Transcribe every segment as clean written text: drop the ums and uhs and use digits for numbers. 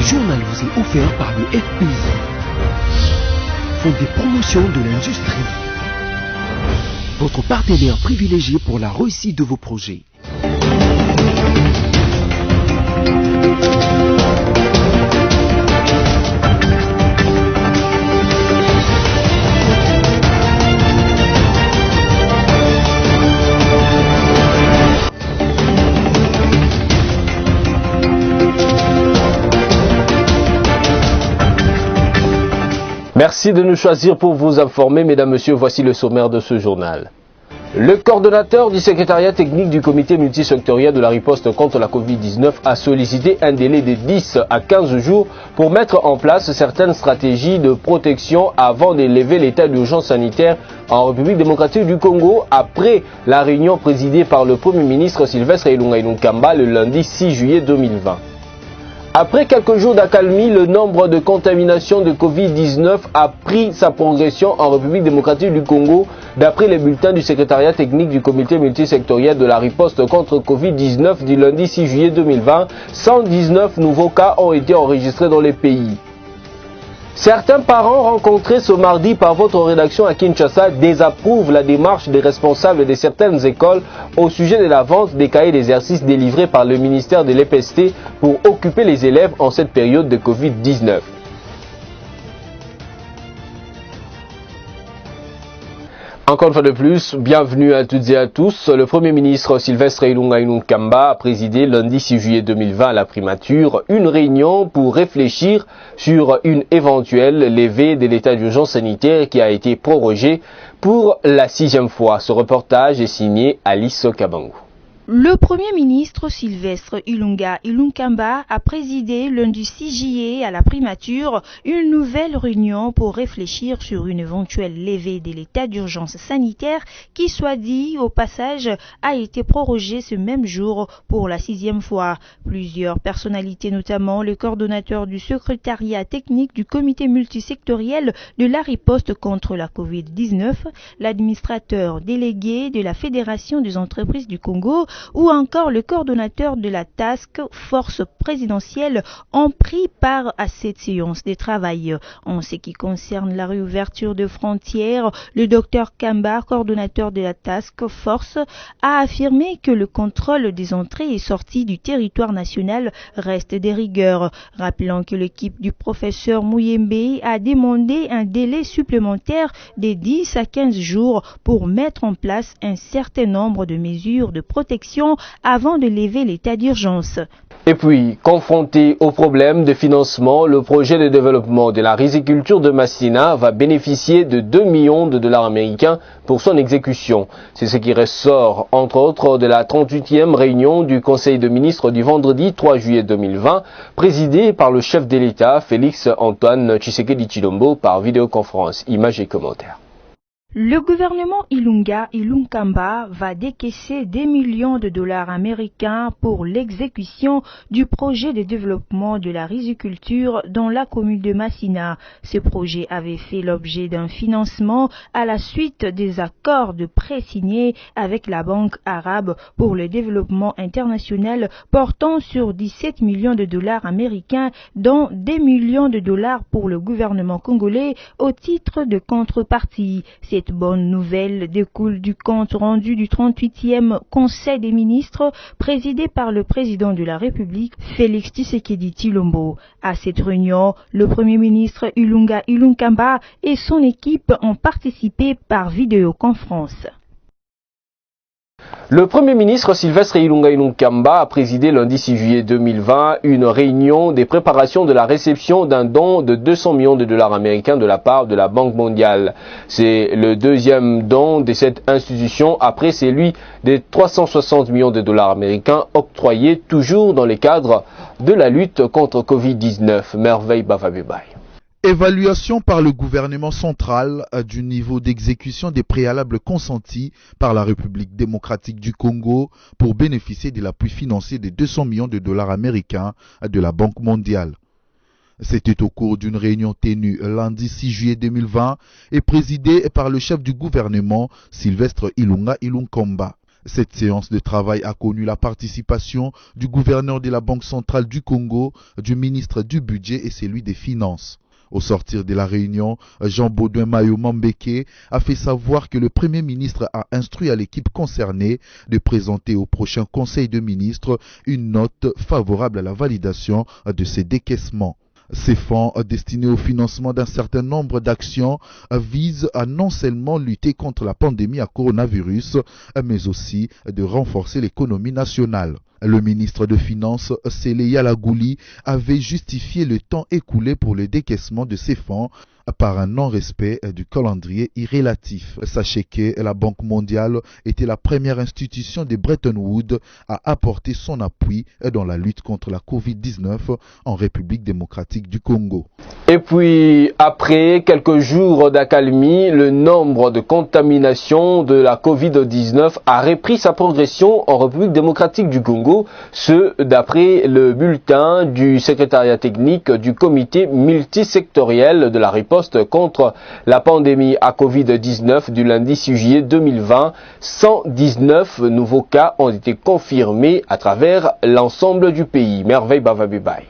journal vous est offert par le FPI, Fonds des promotions de l'industrie, votre partenaire privilégié pour la réussite de vos projets. Merci de nous choisir pour vous informer, mesdames, messieurs. Voici le sommaire de ce journal. Le coordonnateur du secrétariat technique du comité multisectoriel de la riposte contre la Covid-19 a sollicité un délai de 10 à 15 jours pour mettre en place certaines stratégies de protection avant de lever l'état d'urgence sanitaire en République démocratique du Congo après la réunion présidée par le Premier ministre Sylvestre Ilunga Ilunkamba le lundi 6 juillet 2020. Après quelques jours d'accalmie, le nombre de contaminations de Covid-19 a pris sa progression en République démocratique du Congo, d'après les bulletins du secrétariat technique du comité multisectoriel de la riposte contre Covid-19 du lundi 6 juillet 2020. 119 nouveaux cas ont été enregistrés dans les pays. Certains parents rencontrés ce mardi par votre rédaction à Kinshasa désapprouvent la démarche des responsables de certaines écoles au sujet de la vente des cahiers d'exercice délivrés par le ministère de l'EPST pour occuper les élèves en cette période de Covid-19. Encore une fois de plus, bienvenue à toutes et à tous. Le Premier ministre Sylvestre Ilunga Ilunkamba a présidé lundi 6 juillet 2020 à la primature une réunion pour réfléchir sur une éventuelle levée de l'état d'urgence sanitaire qui a été prorogé pour la 6e fois. Ce reportage est signé Alice Kabangu. Le Premier ministre Sylvestre Ilunga Ilunkamba a présidé lundi 6 juillet à la primature une nouvelle réunion pour réfléchir sur une éventuelle levée de l'état d'urgence sanitaire qui, soit dit au passage, a été prorogé ce même jour pour la 6e fois. Plusieurs personnalités, notamment le coordonnateur du secrétariat technique du comité multisectoriel de la riposte contre la Covid-19, l'administrateur délégué de la Fédération des entreprises du Congo, ou encore le coordonnateur de la task force présidentielle ont pris part à cette séance de travail. En ce qui concerne la réouverture de frontières, le Dr Kamba, coordonnateur de la task force, a affirmé que le contrôle des entrées et sorties du territoire national reste de rigueur, rappelant que l'équipe du professeur Mouyembe a demandé un délai supplémentaire de 10 à 15 jours pour mettre en place un certain nombre de mesures de protection avant de lever l'état d'urgence. Et puis, confronté au problème de financement, le projet de développement de la riziculture de Massina va bénéficier de 2 millions de dollars américains pour son exécution. C'est ce qui ressort, entre autres, de la 38e réunion du Conseil de ministres du vendredi 3 juillet 2020, présidée par le chef de l'État, Félix Antoine Tshisekedi Tshilombo, par vidéoconférence. Images et commentaires. Le gouvernement Ilunga Ilunkamba va décaisser des millions de dollars américains pour l'exécution du projet de développement de la riziculture dans la commune de Massina. Ce projet avait fait l'objet d'un financement à la suite des accords de prêt signés avec la Banque arabe pour le développement international portant sur 17 millions de dollars américains, dont 2 millions de dollars pour le gouvernement congolais au titre de contrepartie. Cette bonne nouvelle découle du compte rendu du 38e Conseil des ministres présidé par le président de la République, Félix Tshisekedi Tshilombo. À cette réunion, le Premier ministre Ilunga Ilunkamba et son équipe ont participé par vidéoconférence. Le Premier ministre Sylvestre Ilunga Ilunkamba a présidé lundi 6 juillet 2020 une réunion des préparations de la réception d'un don de 200 millions de dollars américains de la part de la Banque mondiale. C'est le deuxième don de cette institution après celui des 360 millions de dollars américains octroyés toujours dans le cadre de la lutte contre Covid-19. Merveille Bavabibay. Évaluation par le gouvernement central du niveau d'exécution des préalables consentis par la République démocratique du Congo pour bénéficier de l'appui financier de 200 millions de dollars américains de la Banque mondiale. C'était au cours d'une réunion tenue lundi 6 juillet 2020 et présidée par le chef du gouvernement Sylvestre Ilunga Ilunkamba. Cette séance de travail a connu la participation du gouverneur de la Banque centrale du Congo, du ministre du Budget et celui des Finances. Au sortir de la réunion, Jean Baudouin Mayo Mambeke a fait savoir que le Premier ministre a instruit à l'équipe concernée de présenter au prochain Conseil de ministres une note favorable à la validation de ces décaissements. Ces fonds destinés au financement d'un certain nombre d'actions visent à non seulement lutter contre la pandémie à coronavirus, mais aussi de renforcer l'économie nationale. Le ministre des Finances, Sélé Yalagouli, avait justifié le temps écoulé pour le décaissement de ces fonds par un non-respect du calendrier irrélatif. Sachez que la Banque mondiale était la première institution de Bretton Woods à apporter son appui dans la lutte contre la Covid-19 en République démocratique du Congo. Et puis, après quelques jours d'accalmie, le nombre de contaminations de la Covid-19 a repris sa progression en République démocratique du Congo, ce d'après le bulletin du secrétariat technique du comité multisectoriel de la riposte contre la pandémie à Covid-19 du lundi 6 juillet 2020. 119 nouveaux cas ont été confirmés à travers l'ensemble du pays. Merveille Bavabibaye.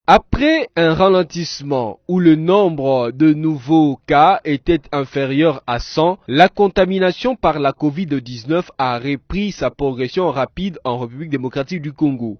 Après un ralentissement où le nombre de nouveaux cas était inférieur à 100, la contamination par la Covid-19 a repris sa progression rapide en République démocratique du Congo.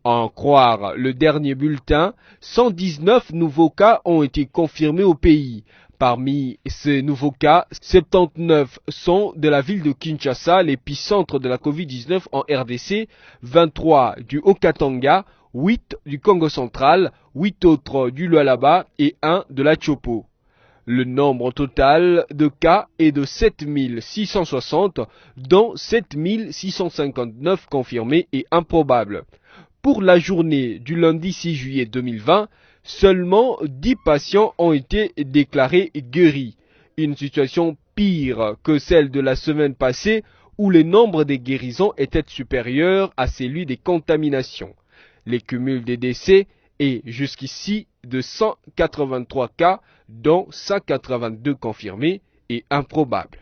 En croire le dernier bulletin, 119 nouveaux cas ont été confirmés au pays. Parmi ces nouveaux cas, 79 sont de la ville de Kinshasa, l'épicentre de la Covid-19 en RDC, 23 du Haut-Katanga, 8 du Congo central, 8 autres du Lualaba et 1 de la Chopo. Le nombre total de cas est de 7660, dont 7659 confirmés et improbables. Pour la journée du lundi 6 juillet 2020, seulement 10 patients ont été déclarés guéris. Une situation pire que celle de la semaine passée où le nombre des guérisons était supérieur à celui des contaminations. Les cumuls des décès est jusqu'ici de 183 cas, dont 182 confirmés et improbables.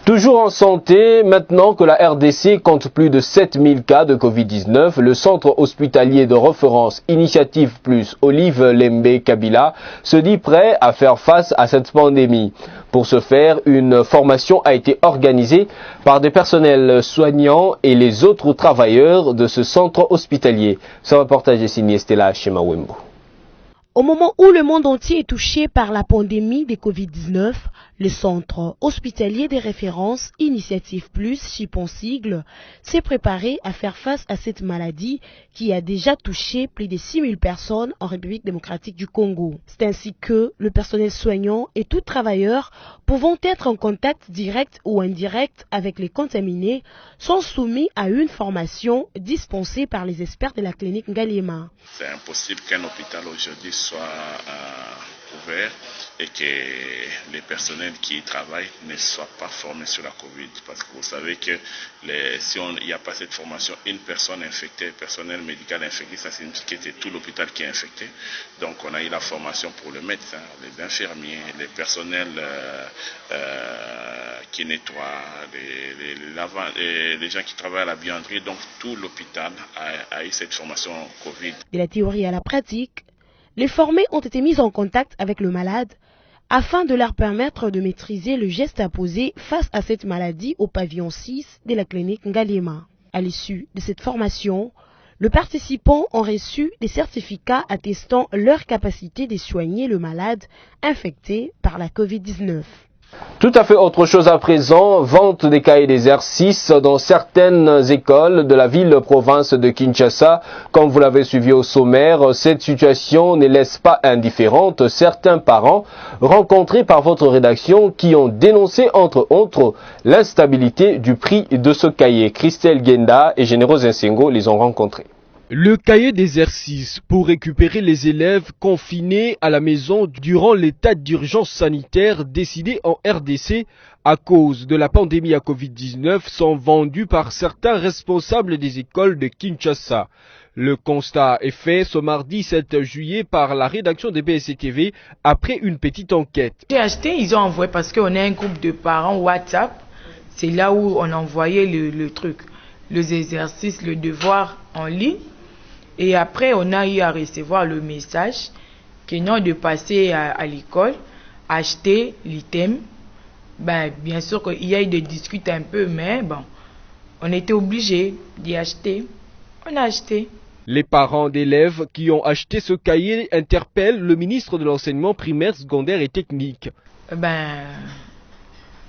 Toujours en santé, maintenant que la RDC compte plus de 7000 cas de Covid-19, le centre hospitalier de référence Initiative Plus Olive Lembe Kabila se dit prêt à faire face à cette pandémie. Pour ce faire, une formation a été organisée par des personnels soignants et les autres travailleurs de ce centre hospitalier. Ce reportage est signé Stella Shemawembo. Au moment où le monde entier est touché par la pandémie de Covid-19, le centre hospitalier des références Initiative Plus, Chipon sigle, s'est préparé à faire face à cette maladie qui a déjà touché plus de 6000 personnes en République démocratique du Congo. C'est ainsi que le personnel soignant et tout travailleur pouvant être en contact direct ou indirect avec les contaminés sont soumis à une formation dispensée par les experts de la clinique Ngaliema. C'est impossible qu'un hôpital aujourd'hui soit ouvert et que les personnels qui y travaillent ne soient pas formés sur la Covid. Parce que vous savez que si il n'y a pas cette formation, une personne infectée, personnel médical infecté, ça signifie que c'est tout l'hôpital qui est infecté. Donc on a eu la formation pour le médecin, les infirmiers, les personnels qui nettoient, les gens qui travaillent à la buanderie. Donc tout l'hôpital a eu cette formation Covid. De la théorie à la pratique, les formés ont été mis en contact avec le malade afin de leur permettre de maîtriser le geste à poser face à cette maladie au pavillon 6 de la clinique Ngaliema. À l'issue de cette formation, les participants ont reçu des certificats attestant leur capacité de soigner le malade infecté par la Covid-19. Tout à fait autre chose à présent, vente des cahiers d'exercice dans certaines écoles de la ville-province de Kinshasa. Comme vous l'avez suivi au sommaire, cette situation ne laisse pas indifférente certains parents rencontrés par votre rédaction qui ont dénoncé entre autres l'instabilité du prix de ce cahier. Christelle Genda et Générose Nsengo les ont rencontrés. Le cahier d'exercice pour récupérer les élèves confinés à la maison durant l'état d'urgence sanitaire décidé en RDC à cause de la pandémie à Covid-19 sont vendus par certains responsables des écoles de Kinshasa. Le constat est fait ce mardi 7 juillet par la rédaction de BSC TV après une petite enquête. J'ai acheté, ils ont envoyé parce qu'on a un groupe de parents WhatsApp. C'est là où on envoyait le truc, les exercices, le devoir en ligne. Et après, on a eu à recevoir le message que non de passer à l'école, acheter l'item. Ben, bien sûr qu'il y a eu des discutes un peu, mais bon, on était obligé d'y acheter. On a acheté. Les parents d'élèves qui ont acheté ce cahier interpellent le ministre de l'enseignement primaire, secondaire et technique. Ben,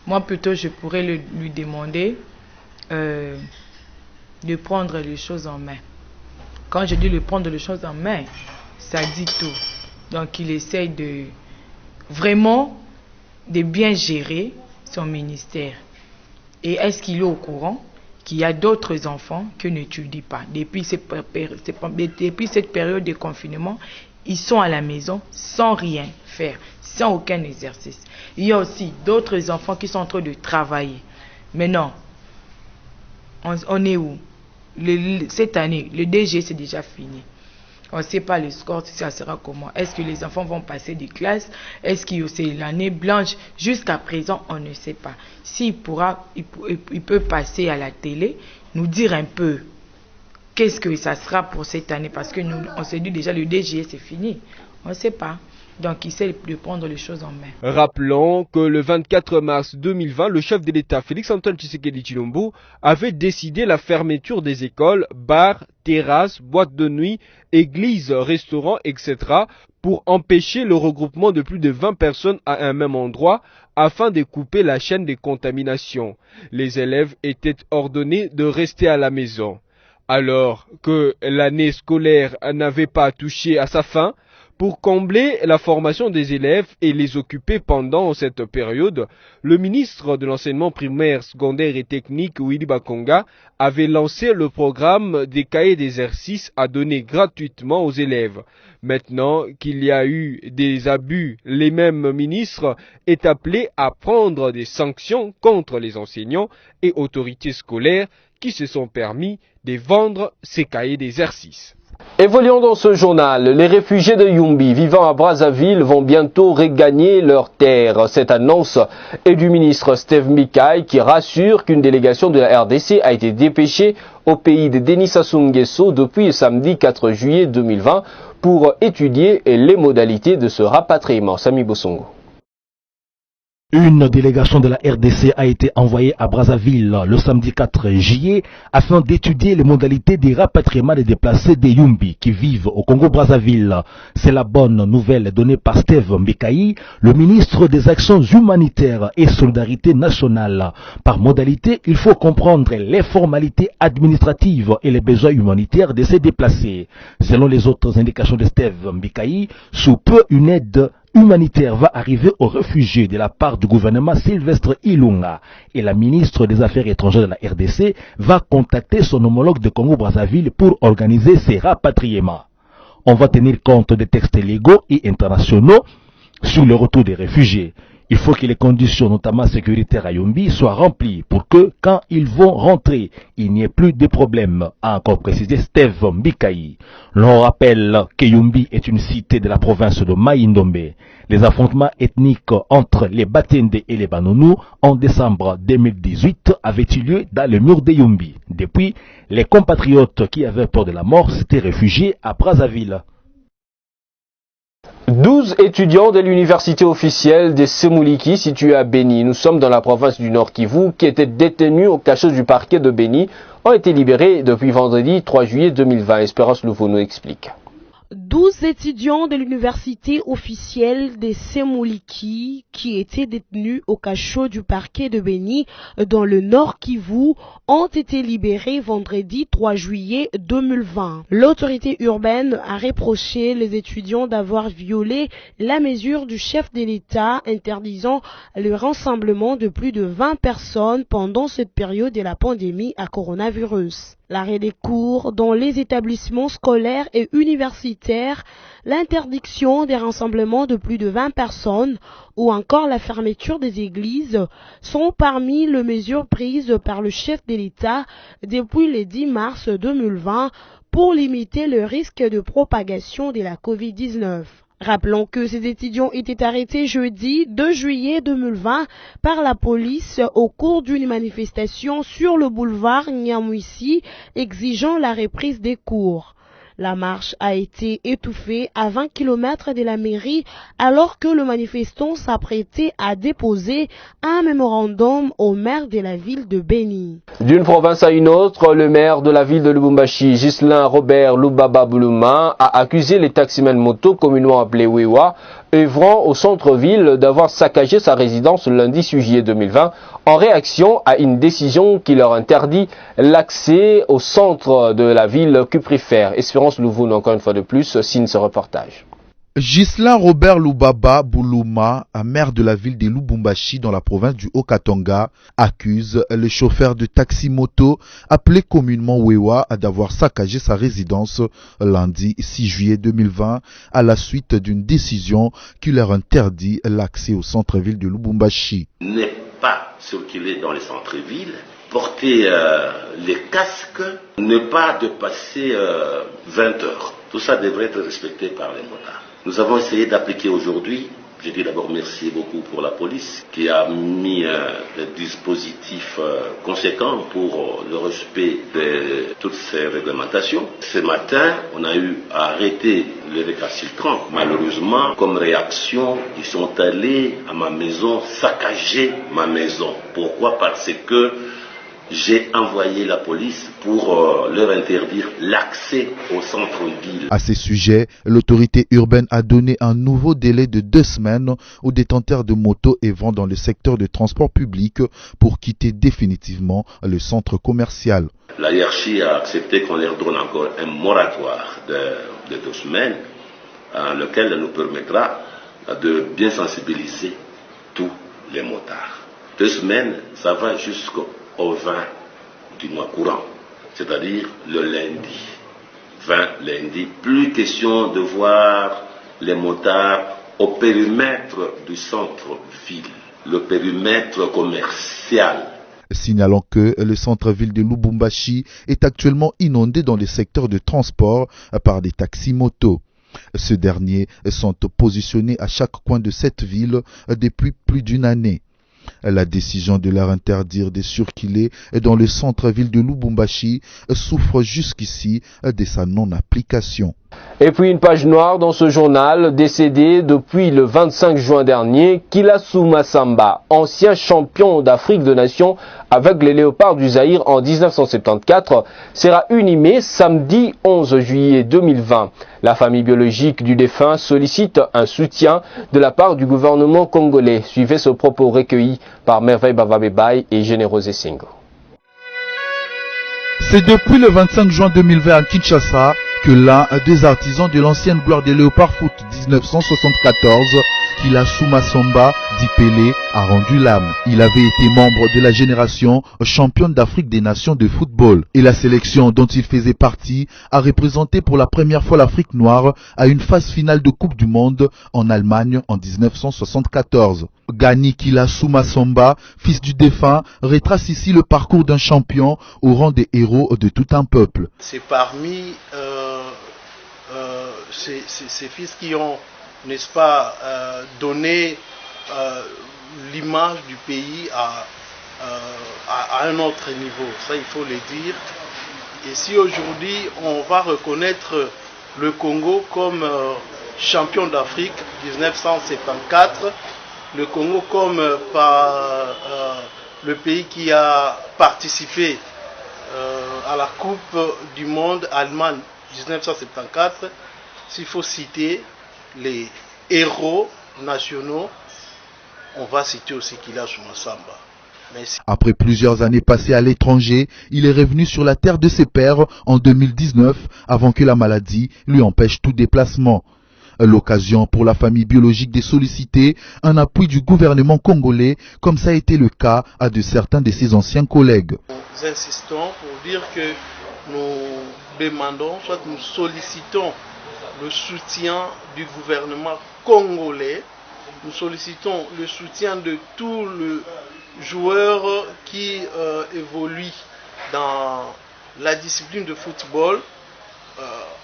moi plutôt je pourrais lui demander de prendre les choses en main. Quand je dis de prendre les choses en main, ça dit tout. Donc il essaye de vraiment de bien gérer son ministère. Et est-ce qu'il est au courant qu'il y a d'autres enfants qui n'étudient pas? Depuis cette période de confinement, ils sont à la maison sans rien faire, sans aucun exercice. Il y a aussi d'autres enfants qui sont en train de travailler. Mais non, on est où? Cette année, le DG c'est déjà fini. On ne sait pas le score, ça sera comment. Est-ce que les enfants vont passer des classes? Est-ce que c'est l'année blanche? Jusqu'à présent, on ne sait pas. S'il pourra, il peut passer à la télé, nous dire un peu qu'est-ce que ça sera pour cette année. Parce que nous, on s'est dit déjà, le DG, c'est fini. On ne sait pas. Donc, il sait de prendre les choses en main. Rappelons que le 24 mars 2020, le chef de l'État, Félix-Antoine Tshisekedi Tshilombo, avait décidé la fermeture des écoles, bars, terrasses, boîtes de nuit, églises, restaurants, etc. pour empêcher le regroupement de plus de 20 personnes à un même endroit afin de couper la chaîne des contaminations. Les élèves étaient ordonnés de rester à la maison. Alors que l'année scolaire n'avait pas touché à sa fin, pour combler la formation des élèves et les occuper pendant cette période, le ministre de l'enseignement primaire, secondaire et technique, Willy Bakonga, avait lancé le programme des cahiers d'exercices à donner gratuitement aux élèves. Maintenant qu'il y a eu des abus, les mêmes ministres est appelé à prendre des sanctions contre les enseignants et autorités scolaires qui se sont permis de vendre ces cahiers d'exercices. Évoluons dans ce journal. Les réfugiés de Yumbi vivant à Brazzaville vont bientôt regagner leurs terres. Cette annonce est du ministre Steve Mikaï qui rassure qu'une délégation de la RDC a été dépêchée au pays de Denis Sassou Nguesso depuis samedi 4 juillet 2020 pour étudier les modalités de ce rapatriement. Sami Bossongo. Une délégation de la RDC a été envoyée à Brazzaville le samedi 4 juillet afin d'étudier les modalités des rapatriements des déplacés des Yumbi qui vivent au Congo-Brazzaville. C'est la bonne nouvelle donnée par Steve Mbekaï, le ministre des Actions humanitaires et Solidarité nationale. Par modalité, il faut comprendre les formalités administratives et les besoins humanitaires de ces déplacés. Selon les autres indications de Steve Mbekaï, sous peu une aide humanitaire va arriver aux réfugiés de la part du gouvernement Sylvestre Ilunga et la ministre des Affaires étrangères de la RDC va contacter son homologue de Congo-Brazzaville pour organiser ces rapatriements. On va tenir compte des textes légaux et internationaux sur le retour des réfugiés. Il faut que les conditions, notamment sécuritaires à Yumbi, soient remplies pour que, quand ils vont rentrer, il n'y ait plus de problème, a encore précisé Steve Mbikaï. L'on rappelle que Yumbi est une cité de la province de Mai-Ndombe. Les affrontements ethniques entre les Batende et les Banonou en décembre 2018 avaient eu lieu dans le mur de Yumbi. Depuis, les compatriotes qui avaient peur de la mort s'étaient réfugiés à Brazzaville. 12 étudiants de l'université officielle de Semuliki située à Beni, nous sommes dans la province du Nord Kivu, qui étaient détenus au cachot du parquet de Beni, ont été libérés depuis vendredi 3 juillet 2020. Espérance Louveau nous explique. 12 étudiants de l'université officielle de Semuliki qui étaient détenus au cachot du parquet de Beni dans le Nord Kivu ont été libérés vendredi 3 juillet 2020. L'autorité urbaine a reproché les étudiants d'avoir violé la mesure du chef de l'État interdisant le rassemblement de plus de 20 personnes pendant cette période de la pandémie à coronavirus. L'arrêt des cours dans les établissements scolaires et universitaires, l'interdiction des rassemblements de plus de 20 personnes ou encore la fermeture des églises sont parmi les mesures prises par le chef de l'État depuis le 10 mars 2020 pour limiter le risque de propagation de la Covid-19. Rappelons que ces étudiants étaient arrêtés jeudi 2 juillet 2020 par la police au cours d'une manifestation sur le boulevard Nyamwisi exigeant la reprise des cours. La marche a été étouffée à 20 km de la mairie alors que le manifestant s'apprêtait à déposer un mémorandum au maire de la ville de Beni. D'une province à une autre, le maire de la ville de Lubumbashi, Ghislain Robert Lubaba Boulouma, a accusé les taximens moto communément appelés Wewa, œuvrant au centre-ville d'avoir saccagé sa résidence le lundi 6 juillet 2020 en réaction à une décision qui leur interdit l'accès au centre de la ville cuprifère. Espérance Louvoun, encore une fois de plus, signe ce reportage. Ghislain Robert Lubaba Boulouma, maire de la ville de Lubumbashi dans la province du Haut-Katanga, accuse le chauffeur de taxi-moto appelé communément Wewa d'avoir saccagé sa résidence lundi 6 juillet 2020 à la suite d'une décision qui leur interdit l'accès au centre-ville de Lubumbashi. Ne pas circuler dans les centres-villes, porter les casques, ne pas dépasser 20 heures. Tout ça devrait être respecté par les motards. Nous avons essayé d'appliquer aujourd'hui, je dis d'abord merci beaucoup pour la police qui a mis des dispositifs conséquents pour le respect de toutes ces réglementations. Ce matin, on a eu à arrêter les récalcitrants. Malheureusement, comme réaction, ils sont allés à ma maison saccager ma maison. Pourquoi? Parce que j'ai envoyé la police pour leur interdire l'accès au centre-ville. À ce sujet, l'autorité urbaine a donné un nouveau délai de 2 semaines aux détenteurs de motos œuvrant dans le secteur de transport public pour quitter définitivement le centre commercial. La hiérarchie a accepté qu'on leur donne encore un moratoire de 2 semaines, lequel nous permettra de bien sensibiliser tous les motards. 2 semaines, ça va jusqu'au 20 du mois courant, c'est-à-dire le lundi. 20 lundi, plus question de voir les motards au périmètre du centre-ville, le périmètre commercial. Signalant que le centre-ville de Lubumbashi est actuellement inondé dans les secteurs de transport par des taxis-motos. Ces derniers sont positionnés à chaque coin de cette ville depuis plus d'une année. La décision de leur interdire de circuler dans le centre-ville de Lubumbashi souffre jusqu'ici de sa non-application. Et puis une page noire dans ce journal, décédé depuis le 25 juin dernier, Kilasu Masamba, ancien champion d'Afrique de Nations avec les Léopards du Zaïre en 1974, sera inhumé samedi 11 juillet 2020. La famille biologique du défunt sollicite un soutien de la part du gouvernement congolais. Suivez ce propos recueilli par Merveille Bavabebay et Générose Singo. C'est depuis le 25 juin 2020 à Kinshasa que l'un des artisans de l'ancienne gloire des Léopards Foot 1974, Kilasu Masamba, dit Pelé, a rendu l'âme. Il avait été membre de la génération championne d'Afrique des Nations de football et la sélection dont il faisait partie a représenté pour la première fois l'Afrique noire à une phase finale de Coupe du Monde en Allemagne en 1974. Gani Kilasu Masamba, fils du défunt, retrace ici le parcours d'un champion au rang des héros de tout un peuple. C'est parmi ces fils qui ont, n'est-ce pas, donné l'image du pays à un autre niveau. Ça, il faut le dire. Et si aujourd'hui, on va reconnaître le Congo comme champion d'Afrique 1974, le Congo comme le pays qui a participé à la Coupe du Monde Allemagne 1974, s'il faut citer les héros nationaux, on va citer aussi Kilasu Masamba. Merci. Après plusieurs années passées à l'étranger, il est revenu sur la terre de ses pères en 2019 avant que la maladie lui empêche tout déplacement. L'occasion pour la famille biologique de solliciter un appui du gouvernement congolais, comme ça a été le cas à de certains de ses anciens collègues. Nous insistons pour dire que nous demandons, soit nous sollicitons le soutien du gouvernement congolais, nous sollicitons le soutien de tous les joueurs qui évoluent dans la discipline de football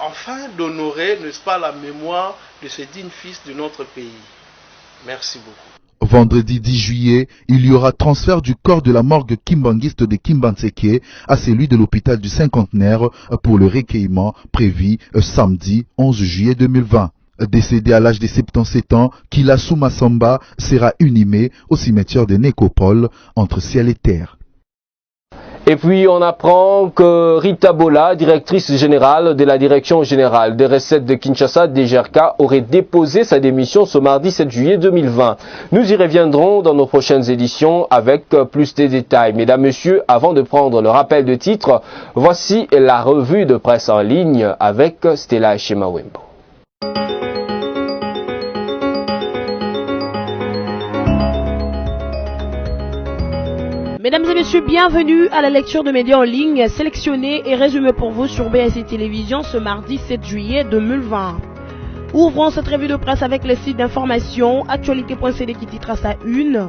enfin d'honorer, n'est-ce pas, la mémoire de ces dignes fils de notre pays. Merci beaucoup. Vendredi 10 juillet, il y aura transfert du corps de la morgue kimbanguiste de Kimbantseke à celui de l'hôpital du Cinquantenaire pour le recueillement prévu samedi 11 juillet 2020. Décédé à l'âge de 77 ans, Kilasu Masamba sera inhumé au cimetière de Nécopole entre ciel et terre. Et puis on apprend que Rita Bola, directrice générale de la Direction générale des recettes de Kinshasa, DGRK, aurait déposé sa démission ce mardi 7 juillet 2020. Nous y reviendrons dans nos prochaines éditions avec plus de détails. Mesdames, Messieurs, avant de prendre le rappel de titre, voici la revue de presse en ligne avec Stella Shemawembo. Mesdames et messieurs, bienvenue à la lecture de médias en ligne sélectionnés et résumés pour vous sur BSC Télévision ce mardi 7 juillet 2020. Ouvrons cette revue de presse avec le site d'information actualité.cd qui titre à sa une.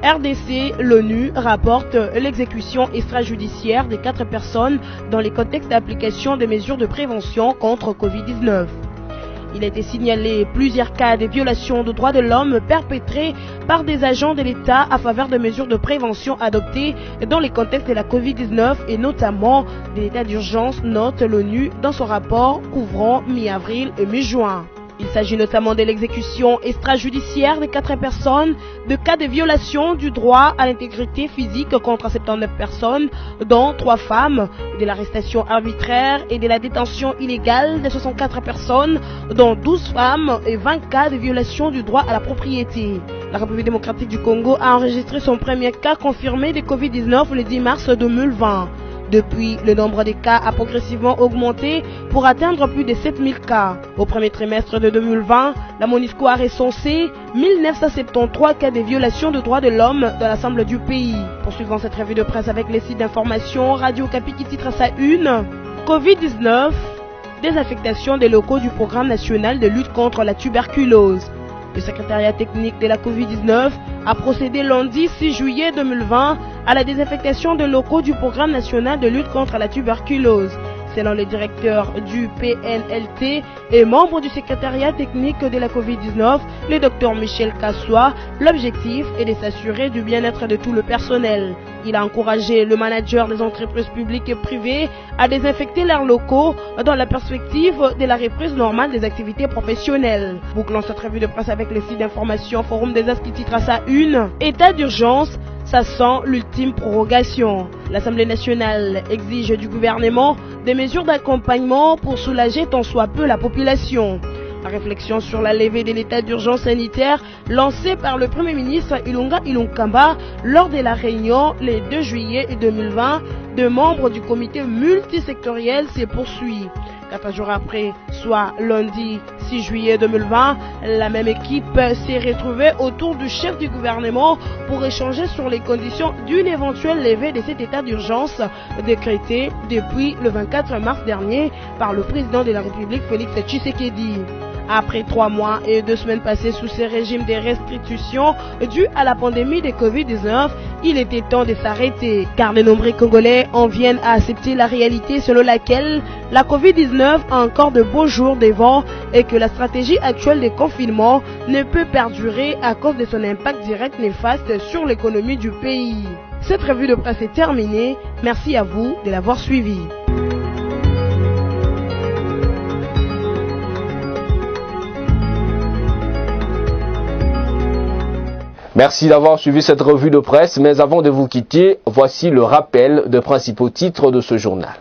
RDC, l'ONU rapporte l'exécution extrajudiciaire des 4 personnes dans les contextes d'application des mesures de prévention contre Covid-19. Il a été signalé plusieurs cas de violations de droits de l'homme perpétrés par des agents de l'État à faveur de mesures de prévention adoptées dans les contextes de la Covid-19 et notamment de l'état d'urgence, note l'ONU dans son rapport couvrant mi-avril et mi-juin. Il s'agit notamment de l'exécution extrajudiciaire de 4 personnes, de cas de violation du droit à l'intégrité physique contre 79 personnes, dont 3 femmes, de l'arrestation arbitraire et de la détention illégale de 64 personnes, dont 12 femmes et 20 cas de violation du droit à la propriété. La République démocratique du Congo a enregistré son premier cas confirmé de Covid-19 le 10 mars 2020. Depuis, le nombre de cas a progressivement augmenté pour atteindre plus de 7000 cas. Au premier trimestre de 2020, la MONUSCO a recensé 1973 cas de violation de droits de l'homme dans l'ensemble du pays. Poursuivant cette revue de presse avec les sites d'information, Radio Okapi qui titre à sa une, Covid-19, désaffectation des locaux du programme national de lutte contre la tuberculose. Le secrétariat technique de la Covid-19 a procédé lundi 6 juillet 2020 à la désaffectation des locaux du programme national de lutte contre la tuberculose. Selon le directeur du PNLT et membre du secrétariat technique de la Covid-19, le Dr Michel Kassoua, l'objectif est de s'assurer du bien-être de tout le personnel. Il a encouragé le manager des entreprises publiques et privées à désinfecter leurs locaux dans la perspective de la reprise normale des activités professionnelles. Bouclons cette revue de presse avec le site d'information Forum des As qui titre à sa une, état d'urgence. Ça sent l'ultime prorogation. L'Assemblée nationale exige du gouvernement des mesures d'accompagnement pour soulager tant soit peu la population. La réflexion sur la levée de l'état d'urgence sanitaire lancée par le Premier ministre Ilunga Ilunkamba lors de la réunion le 2 juillet 2020 de membres du comité multisectoriel se poursuit. 4 jours après, soit lundi 6 juillet 2020, la même équipe s'est retrouvée autour du chef du gouvernement pour échanger sur les conditions d'une éventuelle levée de cet état d'urgence décrété depuis le 24 mars dernier par le président de la République Félix Tshisekedi. Après 3 mois et 2 semaines passées sous ce régime de restrictions dû à la pandémie de Covid-19, il était temps de s'arrêter, car de nombreux Congolais en viennent à accepter la réalité selon laquelle la Covid-19 a encore de beaux jours devant et que la stratégie actuelle de confinement ne peut perdurer à cause de son impact direct néfaste sur l'économie du pays. Cette revue de presse est terminée. Merci à vous de l'avoir suivie. Merci d'avoir suivi cette revue de presse, mais avant de vous quitter, voici le rappel des principaux titres de ce journal.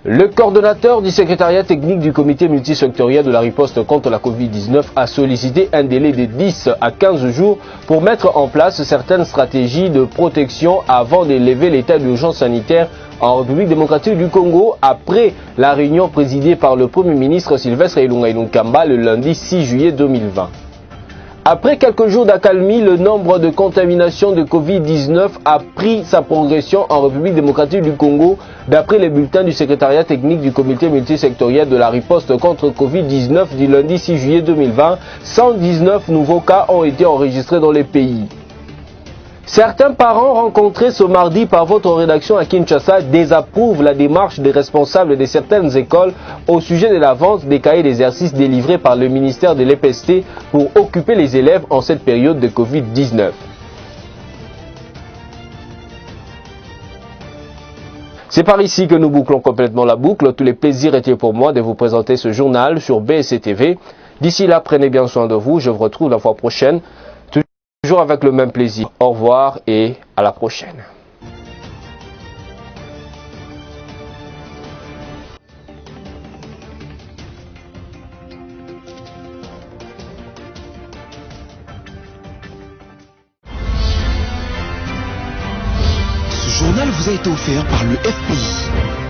Le coordonnateur du secrétariat technique du comité multisectoriel de la riposte contre la Covid-19 a sollicité un délai de 10 à 15 jours pour mettre en place certaines stratégies de protection avant de lever l'état d'urgence sanitaire en République démocratique du Congo après la réunion présidée par le Premier ministre Sylvestre Ilunga Ilunkamba le lundi 6 juillet 2020. Après quelques jours d'accalmie, le nombre de contaminations de Covid-19 a pris sa progression en République démocratique du Congo, d'après les bulletins du secrétariat technique du comité multisectoriel de la riposte contre Covid-19 du lundi 6 juillet 2020. 119 nouveaux cas ont été enregistrés dans les pays. Certains parents rencontrés ce mardi par votre rédaction à Kinshasa désapprouvent la démarche des responsables de certaines écoles au sujet de la vente des cahiers d'exercice délivrés par le ministère de l'EPST pour occuper les élèves en cette période de Covid-19. C'est par ici que nous bouclons complètement la boucle. Tous les plaisirs étaient pour moi de vous présenter ce journal sur BSC TV. D'ici là, prenez bien soin de vous. Je vous retrouve la fois prochaine. Toujours avec le même plaisir. Au revoir et à la prochaine. Ce journal vous a été offert par le FPI.